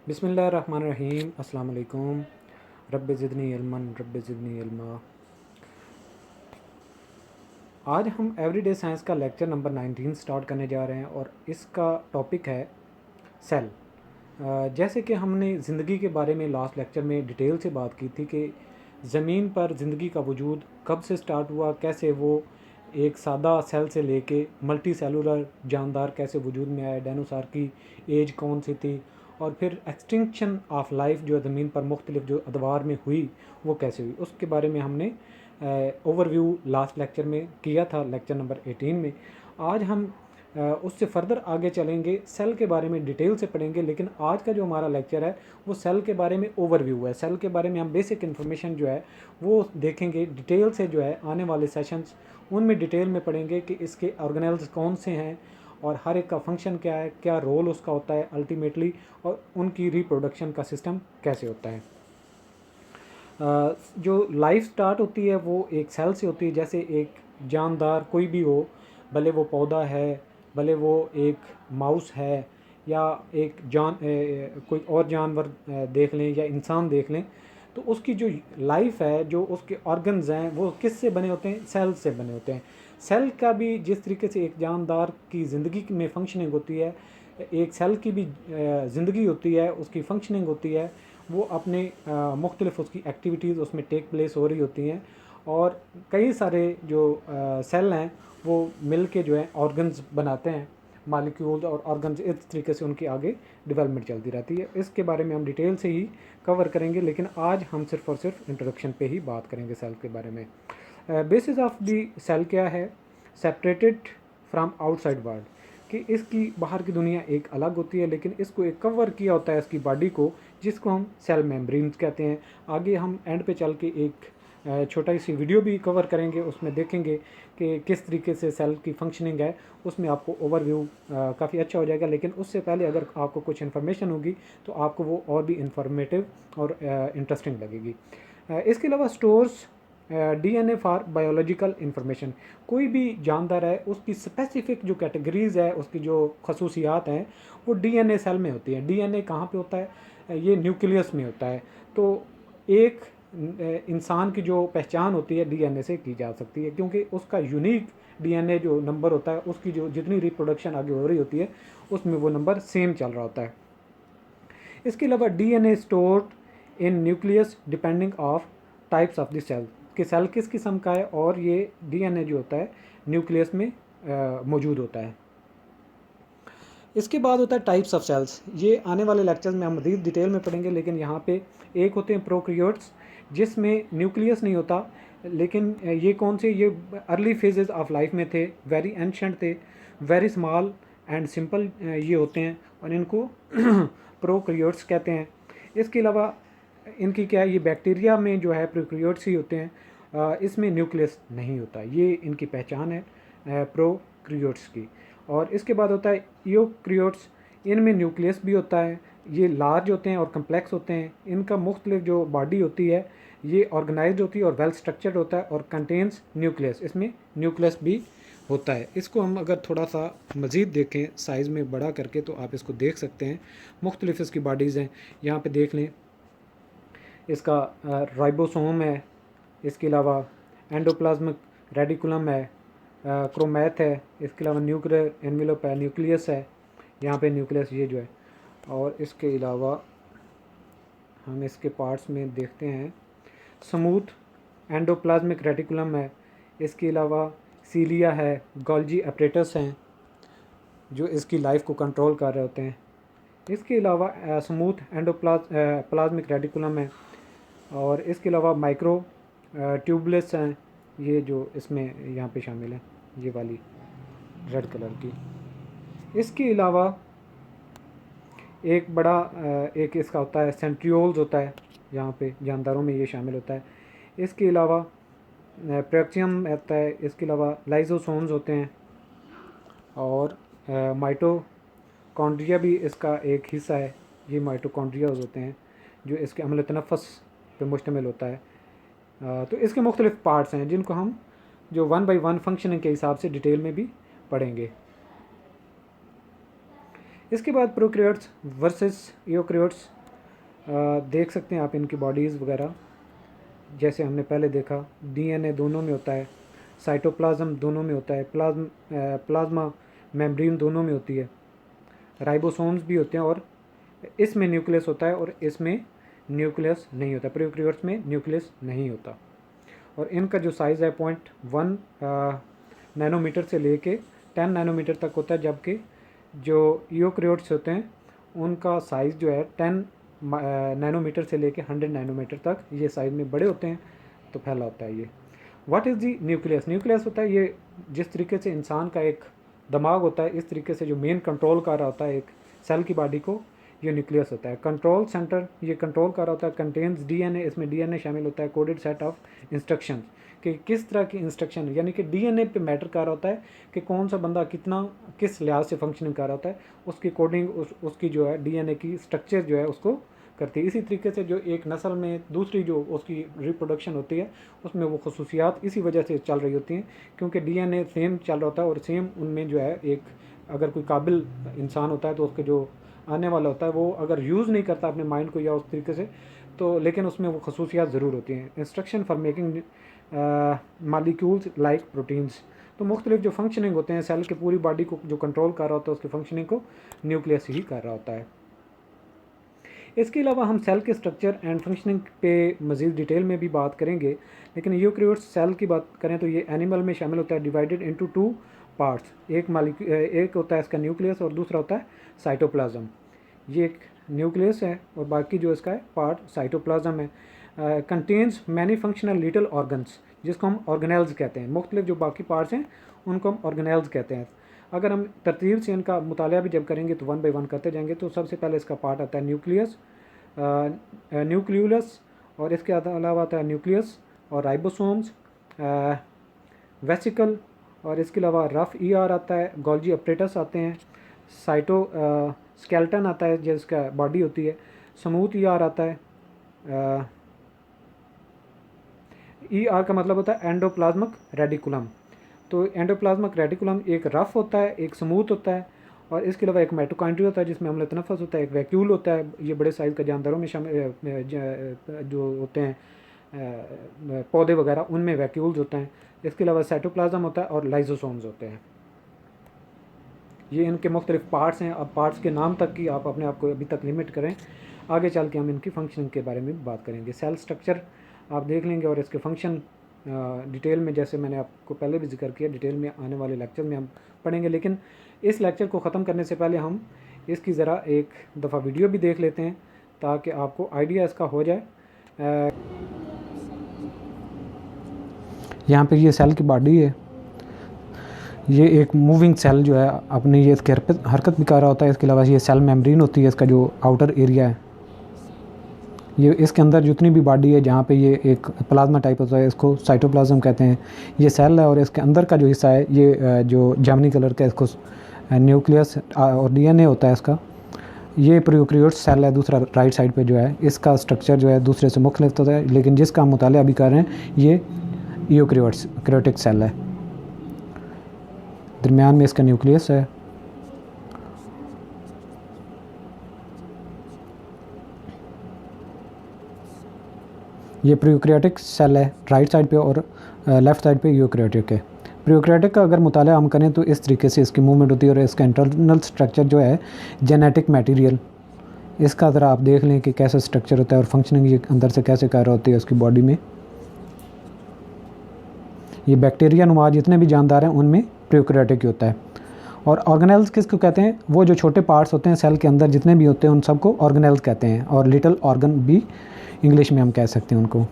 बिस्मिल्लाहिर्रहमानिर्रहीम। अस्सलाम वालेकुम। Rabbi ज़िदनी इल्मन rabbi ज़िदनी इल्मा। आज हम एवरीडे साइंस का लेक्चर नंबर 19 स्टार्ट करने जा रहे हैं और इसका टॉपिक है सेल। जैसे कि हमने ज़िंदगी के बारे में लास्ट लेक्चर में डिटेल से बात की थी कि ज़मीन पर ज़िंदगी का वजूद कब से स्टार्ट हुआ, कैसे वो एक सादा सेल से लेके मल्टी सेलुलर जानदार कैसे वजूद में आए, डायनासोर की एज कौन सी थी, और फिर एक्सटिंक्शन ऑफ लाइफ जो ज़मीन पर मुख्तलिफ जो अदवार में हुई वो कैसे हुई, उसके बारे में हमने ओवरव्यू लास्ट लेक्चर में किया था, लेक्चर नंबर 18 में। आज हम उससे फर्दर आगे चलेंगे, सेल के बारे में डिटेल से पढ़ेंगे। लेकिन आज का जो हमारा लेक्चर है वो सेल के बारे में ओवरव्यू है। सेल के बारे में हम बेसिक इन्फॉर्मेशन जो है वो देखेंगे डिटेल से। जो है आने वाले सेशंस उनमें डिटेल में पढ़ेंगे कि इसके ऑर्गेनेल्स कौन से हैं और हर एक का फंक्शन क्या है, क्या रोल उसका होता है अल्टीमेटली, और उनकी रिप्रोडक्शन का सिस्टम कैसे होता है। जो लाइफ स्टार्ट होती है वो एक सेल से होती है। जैसे एक जानदार कोई भी हो, भले वो पौधा है, भले वो एक माउस है, या एक कोई और जानवर देख लें या इंसान देख लें, तो उसकी जो लाइफ है, जो उसके ऑर्गन्स हैं, वो किस से बने होते हैं? सेल से बने होते हैं। सेल का भी जिस तरीके से एक जानदार की ज़िंदगी में फंक्शनिंग होती है, एक सेल की भी ज़िंदगी होती है, उसकी फंक्शनिंग होती है। वो अपने मुख्तलिफ उसकी एक्टिविटीज़ उसमें टेक प्लेस हो रही होती हैं, और कई सारे जो सेल हैं वो मिल के जो है ऑर्गन्स बनाते हैं, मालिक्यूल्स और ऑर्गन्स। इस तरीके से उनकी आगे डेवलपमेंट चलती रहती है। इसके बारे में हम डिटेल से ही कवर करेंगे, लेकिन आज हम सिर्फ और सिर्फ इंट्रोडक्शन पे ही बात करेंगे सेल के बारे में। बेसिस ऑफ दी सेल क्या है? सेपरेटेड फ्रॉम आउटसाइड वर्ल्ड, कि इसकी बाहर की दुनिया एक अलग होती है, लेकिन इसको एक कवर किया होता है इसकी बॉडी को, जिसको हम सेल मेम्ब्रेन्स कहते हैं। आगे हम एंड पे चल के एक छोटा सी वीडियो भी कवर करेंगे, उसमें देखेंगे कि किस तरीके से सेल की फंक्शनिंग है। उसमें आपको ओवरव्यू काफ़ी अच्छा हो जाएगा। लेकिन उससे पहले अगर आपको कुछ इन्फॉर्मेशन होगी तो आपको वो और भी इंफॉर्मेटिव और इंटरेस्टिंग लगेगी। इसके अलावा stores DNA for biological information. कोई भी जानदार है उसकी स्पेसिफिक जो कैटेगरीज़ है, उसकी जो खसूसियात हैं, वो डीएनए सेल में होती है। डीएनए कहाँ पे होता है? ये न्यूक्लियस में होता है। तो एक इंसान की जो पहचान होती है डीएनए से की जा सकती है, क्योंकि उसका यूनिक डीएनए जो नंबर होता है, उसकी जो जितनी रिप्रोडक्शन आगे हो रही होती है उसमें वो नंबर सेम चल रहा होता है। इसके अलावा DNA stored in nucleus depending of types of the cell, कि सेल किस किस्म का है, और ये डीएनए जो होता है न्यूक्लियस में मौजूद होता है। इसके बाद होता है टाइप्स ऑफ सेल्स। ये आने वाले लेक्चर्स में हम मज़ीद डिटेल में पढ़ेंगे, लेकिन यहाँ पे एक होते हैं प्रोकैरियोट्स, जिसमें न्यूक्लियस नहीं होता। लेकिन ये कौन से? ये अर्ली फेजेस ऑफ लाइफ में थे, वेरी एंशंट थे, वेरी स्मॉल एंड सिंपल ये होते हैं, और इनको प्रोकैरियोट्स कहते हैं। इसके अलावा इनकी क्या है, ये बैक्टीरिया में जो है प्रोकैरियोट्स ही होते हैं, इसमें न्यूक्लियस नहीं होता। ये इनकी पहचान है प्रोकैरियोट्स की। और इसके बाद होता है यूकैरियोट्स, इनमें न्यूक्लियस भी होता है। ये लार्ज होते हैं और कम्प्लेक्स होते हैं। इनका मुख्तलिफ जो बॉडी होती है ये ऑर्गेनाइज्ड होती है और वेल स्ट्रक्चर्ड होता है, और कंटेन्स न्यूक्लियस, इसमें न्यूक्लियस भी होता है। इसको हम अगर थोड़ा सा मज़ीद देखें साइज़ में बड़ा करके तो आप इसको देख सकते हैं। मुख्तलिफ इसकी बॉडीज़ हैं, यहाँ पे देख लें। इसका राइबोसोम है, इसके अलावा एंडोप्लाज्मिक रेडिकुलम है, क्रोमैथ है, इसके अलावा न्यूक्लियर एनवेलप है, न्यूक्लियस है, यहाँ पे न्यूक्लियस ये जो है। और इसके अलावा हम इसके पार्ट्स में देखते हैं, स्मूथ एंडोप्लाज्मिक रेटिकुलम है, इसके अलावा सीलिया है, गोल्जी अपरेटस हैं जो इसकी लाइफ को कंट्रोल कर रहे होते हैं। इसके अलावा स्मूथ प्लाज्मिक रेटिकुलम है, और इसके अलावा माइक्रो ट्यूबलेट्स हैं, ये जो इसमें यहाँ पे शामिल है, ये वाली रेड कलर की। इसके अलावा एक बड़ा एक इसका होता है सेंट्रियोल्स होता है, यहाँ पे जानदारों में ये शामिल होता है। इसके अलावा प्रेक्सियम रहता है, इसके अलावा लाइजोसोम्स होते हैं, और माइटोकॉन्ड्रिया भी इसका एक हिस्सा है। ये माइटोकॉन्ड्रिया होते हैं जो इसके अमल तनफ़ुस पे मुश्तमिल होता है। तो इसके मुख्तलिफ पार्ट्स हैं जिनको हम जो 1 बाई 1 फंक्शनिंग के हिसाब से डिटेल में भी पढ़ेंगे। इसके बाद प्रोकैरियोट्स वर्सेस यूकैरियोट्स। देख सकते हैं आप इनकी बॉडीज़ वगैरह। जैसे हमने पहले देखा, डीएनए दोनों में होता है, साइटोप्लाज्म दोनों में होता है, प्लाज्मा मेम्ब्रेन दोनों में होती है, राइबोसोम्स भी होते हैं, और इसमें न्यूक्लियस होता है और इसमें न्यूक्लियस नहीं होता, प्रोकैरियोट्स में न्यूक्लियस नहीं होता। और इनका जो साइज़ है 0.1 नैनोमीटर से लेके 10 नैनोमीटर तक होता है, जबकि जो यूकैरियोट्स होते हैं उनका साइज़ जो है 10 नैनोमीटर से लेके 100 नैनोमीटर तक ये साइज़ में बड़े होते हैं, तो फैला होता है ये। What is the nucleus? Nucleus होता है ये जिस तरीके से इंसान का एक दिमाग होता है, इस तरीके से जो मेन कंट्रोल कर रहा होता है एक सेल की बॉडी को, ये न्यूक्लियस होता है। कंट्रोल सेंटर ये कंट्रोल कर रहा होता है, कंटेन्स डीएनए, इसमें डीएनए शामिल होता है, कोडेड सेट ऑफ इंस्ट्रक्शन, कि किस तरह की इंस्ट्रक्शन, यानी कि डीएनए पे मैटर कर रहा होता है कि कौन सा बंदा कितना किस लिहाज से फंक्शनिंग कर रहा होता है, उसकी कोडिंग उसकी जो है डीएनए की स्ट्रक्चर जो है उसको करती है। इसी तरीके से जो एक नस्ल में दूसरी जो उसकी रिप्रोडक्शन होती है उसमें वो खसूसियात इसी वजह से चल रही होती हैं, क्योंकि डीएनए सेम चल रहा होता है और सेम उनमें जो है एक अगर कोई काबिल इंसान होता है तो उसके जो आने वाला होता है वो अगर यूज़ नहीं करता अपने माइंड को या उस तरीके से, तो लेकिन उसमें वो खसूसियात ज़रूर होती हैं। Instruction for making molecules like proteins, तो मुख्तलिफ जो फंक्शनिंग होते हैं सेल के पूरी बॉडी को जो कंट्रोल कर रहा होता है उसकी फंक्शनिंग को न्यूक्लियस ही कर रहा होता है। इसके अलावा हम सेल के स्ट्रक्चर एंड फंक्शनिंग पे मज़ीद डिटेल में भी बात करेंगे, लेकिन यूकैरियोट्स सेल की बात करें तो ये एनिमल में शामिल होता है, डिवाइडेड इनटू 2 पार्ट्स, एक होता है इसका न्यूक्लियस और दूसरा होता है साइटोप्लाज्म। ये एक न्यूक्लियस है और बाकी जो इसका है पार्ट साइटोप्लाज्म है। Contains many functional little organs, जिसको हम ऑर्गेनेल्स कहते हैं। मुख्तलिफ जो बाकी पार्ट्स हैं उनको हम ऑर्गेनेल्स कहते हैं। अगर हम तरतीब से इनका मुताला भी जब करेंगे तो 1 बाय 1 करते जाएंगे, तो सबसे पहले इसका पार्ट आता है न्यूक्लियस, न्यूक्लियोलस, और इसके अलावा आता है न्यूक्लियस और राइबोसोम्स, वेसिकल, और इसके अलावा रफ ईआर आता है, गोल्जी अपरेटस आते हैं, साइटो स्केलेटन आता है जिसका बॉडी होती है, स्मूथ ईआर आता है। ईआर का मतलब होता है एंडोप्लाज्मिक रेडिकुलम। तो एंडोप्लाज्मिक रेडिकुलम एक रफ होता है, एक स्मूथ होता है, और इसके अलावा एक माइटोकॉन्ड्रिया होता है जिसमें अम्ल तनफ़ुस होता है, एक वैक्यूल होता है, ये बड़े साइज़ का जानदारों में शामिल जो होते हैं पौधे वगैरह उनमें वैक्यूल्स होते हैं। इसके अलावा साइटोप्लाज्म होता है और लाइजोसोम्स होते हैं। ये इनके मुख्तलिफ पार्ट्स हैं। अब पार्ट्स के नाम तक की आप अपने आप को अभी तक लिमिट करें, आगे चल के हम इनकी फंक्शनिंग के बारे में बात करेंगे। सेल स्ट्रक्चर आप देख लेंगे और इसके फंक्शन डिटेल में, जैसे मैंने आपको पहले भी जिक्र किया, डिटेल में आने वाले लेक्चर में हम पढ़ेंगे। लेकिन इस लेक्चर को ख़त्म करने से पहले हम इसकी ज़रा एक दफ़ा वीडियो भी देख लेते हैं ताकि आपको आइडिया इसका हो जाए। यहाँ पे ये सेल की बॉडी है, ये एक मूविंग सेल जो है अपनी ये इसकी हरकत भी कर रहा होता है। इसके अलावा ये सेल मेम्ब्रेन होती है, इसका जो आउटर एरिया है, ये इसके अंदर जितनी भी बॉडी है जहाँ पे ये एक प्लाज्मा टाइप होता है इसको साइटोप्लाज्म कहते हैं। ये सेल है और इसके अंदर का जो हिस्सा है ये जो जामुनी कलर का इसको न्यूक्लियस और डीएनए होता है इसका। ये प्रोकैरियोट्स सेल है, दूसरा राइट साइड पे जो है इसका स्ट्रक्चर जो है दूसरे से मुख्तलिफ होता है, लेकिन जिसका हम मुताला अभी कर रहे हैं ये यूकैरियोटिक सेल है। दरमियान में इसका न्यूक्लियस है। ये प्रोकैरियोटिक सेल है राइट साइड पे और लेफ़्ट साइड पे यूकैरियोटिक है। प्रोकैरियोटिक का अगर मुताला हम करें तो इस तरीके से इसकी मूवमेंट होती है और इसका इंटरनल स्ट्रक्चर जो है जेनेटिक मटेरियल, इसका ज़रा आप देख लें कि कैसा स्ट्रक्चर होता है और फंक्शनिंग ये अंदर से कैसे कर रहा होती है उसकी बॉडी में। ये बैक्टीरिया नुमा जितने भी जानदार हैं उनमें प्रोकैरियोटिक होता है। और ऑर्गेनेल्स किसको कहते हैं? वो जो छोटे पार्ट्स होते हैं सेल के अंदर जितने भी होते हैं उन सबको ऑर्गेनेल्स कहते हैं, और लिटिल ऑर्गन भी इंग्लिश में हम कह सकते हैं उनको।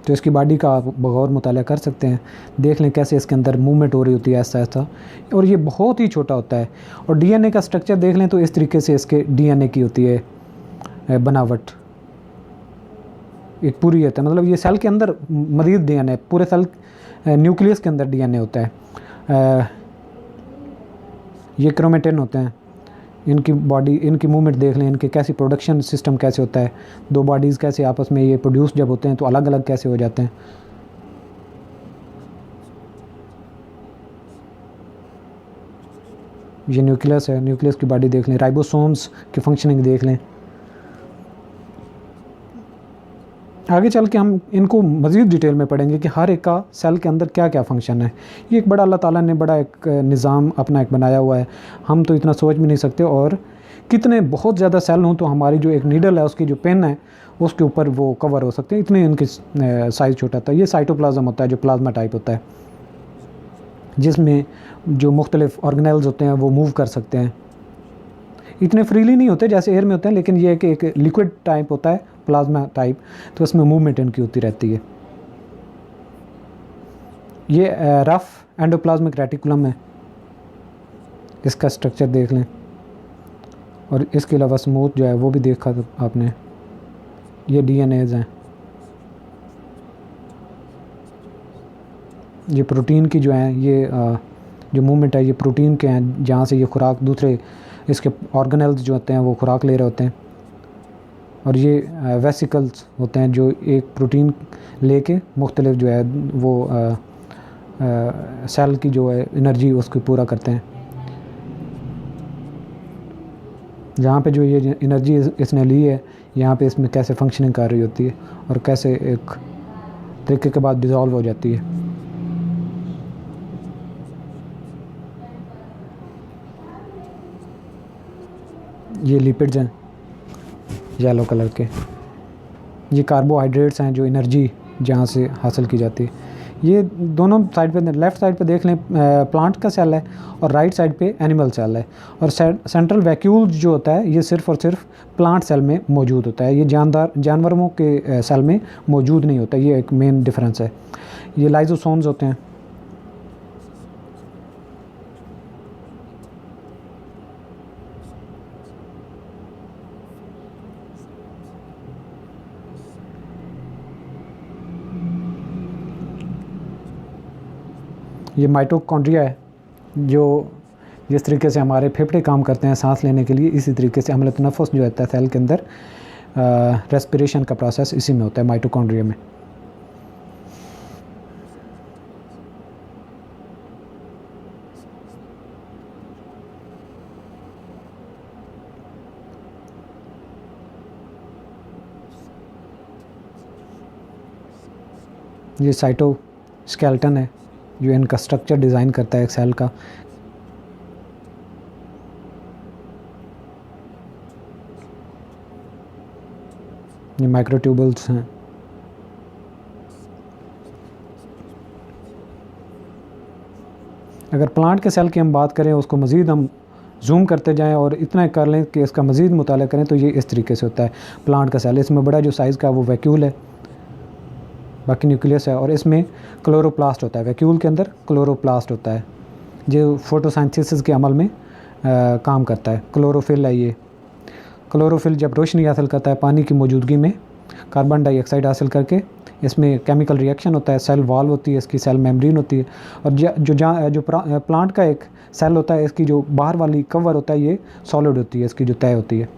तो इसकी बॉडी का आप बगौर मुताला कर सकते हैं, देख लें कैसे इसके अंदर मूवमेंट हो रही होती है ऐसा ऐसा, और ये बहुत ही छोटा होता है। और डीएनए का स्ट्रक्चर देख लें तो इस तरीके से इसके डीएनए की होती है बनावट, एक पूरी होता है, मतलब ये सेल के अंदर मज़ीद डीएनए, पूरे सेल न्यूक्लियस के अंदर डीएनए होता है। ये क्रोमेटिन होते हैं, इनकी बॉडी, इनकी मूवमेंट देख लें, इनके कैसी प्रोडक्शन सिस्टम कैसे होता है, दो बॉडीज़ कैसे आपस में ये प्रोड्यूस जब होते हैं तो अलग अलग कैसे हो जाते हैं। ये न्यूक्लियस है, न्यूक्लियस की बॉडी देख लें, राइबोसोम्स की फंक्शनिंग देख लें। आगे चल के हम इनको मज़ीद डिटेल में पढ़ेंगे कि हर एक का सेल के अंदर क्या क्या फ़ंक्शन है। ये एक बड़ा अल्लाह ताला ने बड़ा एक निज़ाम अपना एक बनाया हुआ है, हम तो इतना सोच भी नहीं सकते। और कितने बहुत ज़्यादा सेल हों तो हमारी जो एक नीडल है उसकी जो पेन है उसके ऊपर वो कवर हो सकते हैं, इतने इनकी साइज़ छोटा था। ये साइटोप्लाज्म होता है जो प्लाज्मा टाइप होता है, जिसमें जो मुख्तलिफ ऑर्गेनेल्स होते हैं वो मूव कर सकते हैं। इतने फ्रीली नहीं होते जैसे एयर में होते हैं, लेकिन ये एक लिक्विड टाइप होता है, प्लाज्मा टाइप, तो इसमें मूवमेंट इनकी होती रहती है। ये रफ एंडोप्लाज्मिक रेटिकुलम है, इसका स्ट्रक्चर देख लें। और इसके अलावा स्मूथ जो है वो भी देखा था आपने। ये डीएनएज हैं, ये प्रोटीन की जो है ये जो मूवमेंट है ये प्रोटीन के हैं, जहाँ से ये खुराक दूसरे इसके ऑर्गेनेल्स जो होते हैं वो खुराक ले रहे होते हैं। और ये वेसिकल्स होते हैं जो एक प्रोटीन लेके मुख्तलिफ जो है वो सेल की जो है एनर्जी उसको पूरा करते हैं। जहाँ पे जो ये एनर्जी इसने ली है, यहाँ पे इसमें कैसे फंक्शनिंग कर रही होती है और कैसे एक तरीके के बाद डिज़ोल्व हो जाती है। ये लिपिड्स हैं येलो कलर के, ये कार्बोहाइड्रेट्स हैं जो एनर्जी जहाँ से हासिल की जाती है। ये दोनों साइड पे, लेफ़्ट साइड पे देख लें प्लांट का सेल है और राइट साइड पे एनिमल सेल है। और सेंट्रल वैक्यूल जो होता है ये सिर्फ़ और सिर्फ प्लांट सेल में मौजूद होता है, ये जानवरों के सेल में मौजूद नहीं होता। ये एक मेन डिफरेंस है। ये लाइजोसोम्स होते हैं। ये माइटोकॉन्ड्रिया है जो जिस तरीके से हमारे फेफड़े काम करते हैं सांस लेने के लिए, इसी तरीके से अमल तनफ़ुस जो होता है सेल के अंदर, रेस्पिरेशन का प्रोसेस इसी में होता है, माइटोकॉन्ड्रिया में। ये साइटोस्केलेटन है जो इनका स्ट्रक्चर डिज़ाइन करता है एक सेल का। ये माइक्रोट्यूबल्स हैं। अगर प्लांट के सेल की हम बात करें, उसको मज़ीद हम जूम करते जाएं और इतना कर लें कि इसका मज़ीद मुताला करें, तो ये इस तरीके से होता है प्लांट का सेल। इसमें बड़ा जो साइज़ का वो वैक्यूल है, बाकी न्यूक्लियस है, और इसमें क्लोरोप्लास्ट होता है। वैक्यूल के अंदर क्लोरोप्लास्ट होता है जो फोटोसिंथेसिस के अमल में काम करता है। क्लोरोफिल है ये। क्लोरोफिल जब रोशनी हासिल करता है पानी की मौजूदगी में कार्बन डाइऑक्साइड हासिल करके, इसमें केमिकल रिएक्शन होता है, सेल वॉल होती है, इसकी सेल मेम्ब्रेन होती है। और जो प्लांट का एक सेल होता है, इसकी जो बाहर वाली कवर होता है ये सॉलिड होती है, इसकी जो तय होती है।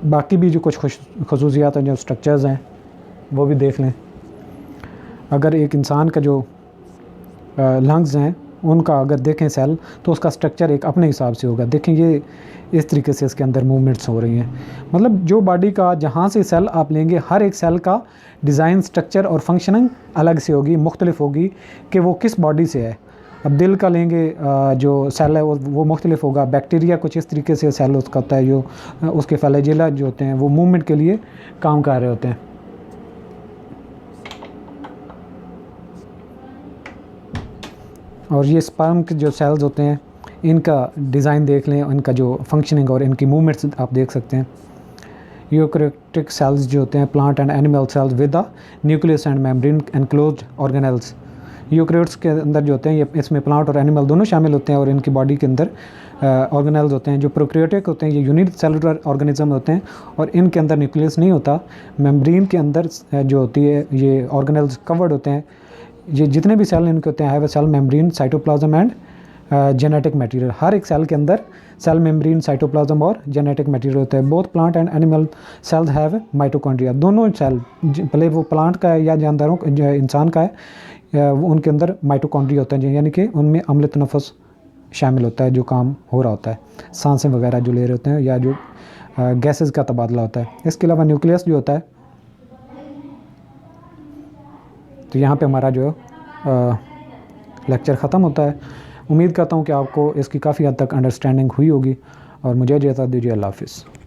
बाकी भी जो कुछ खसूसियात हैं, जो स्ट्रक्चर्स हैं, वो भी देख लें। अगर एक इंसान का जो लंग्स हैं उनका अगर देखें सेल, तो उसका स्ट्रक्चर एक अपने हिसाब से होगा। देखें ये इस तरीके से इसके अंदर मूवमेंट्स हो रही हैं। मतलब जो बॉडी का जहाँ से सेल आप लेंगे, हर एक सेल का डिज़ाइन, स्ट्रक्चर और फंक्शनिंग अलग से होगी, मुख्तलिफ होगी कि वो किस बॉडी से है। अब दिल का लेंगे जो सेल है वो मुख्तलिफ होगा। बैक्टीरिया कुछ इस तरीके से सेल उसका होता है, जो उसके फ्लैजेला जो होते हैं वो मूवमेंट के लिए काम कर रहे होते हैं। और ये स्पर्म के जो सेल्स होते हैं इनका डिज़ाइन देख लें, इनका जो फंक्शनिंग और इनकी मूवमेंट्स आप देख सकते हैं। यूकैरियोटिक सेल्स जो होते हैं, plant and animal sales with the nucleus and membrane enclosed organelles. Eukaryotes के अंदर जो होते हैं, ये इसमें प्लांट और एनिमल दोनों शामिल होते हैं, और इनकी बॉडी के अंदर ऑर्गेनेल्स होते हैं। जो प्रोकैरियोटिक होते हैं ये यूनिसेलुलर ऑर्गेनिज्म होते हैं और इनके अंदर न्यूक्लियस नहीं होता। मेम्ब्रेन के अंदर जो होती है ये ऑर्गेनेल्स कवर्ड होते हैं। ये जितने भी सेल इनके होते हैं, have a cell membrane, cytoplasm and genetic material. हर एक सेल के अंदर सेल मेम्ब्रेन, साइटोप्लाज्म और जेनेटिक मटेरियल होता है। Both plant and animal cells have mitochondria. दोनों सेल, भले वो प्लांट का है या जानदारों इंसान का है, उनके अंदर माइटोकॉन्ड्रिया होता है, यानी कि उनमें अम्ल तनफ़ुस शामिल होता है जो काम हो रहा होता है, सांसें वगैरह जो ले रहे होते हैं या जो गैसेस का तबादला होता है। इसके अलावा न्यूक्लियस जो होता है, तो यहाँ पे हमारा जो लेक्चर ख़त्म होता है। उम्मीद करता हूँ कि आपको इसकी काफ़ी हद तक अंडरस्टैंडिंग हुई होगी और मुझे इजाज़त दीजिए। अल्लाह हाफ़िज़।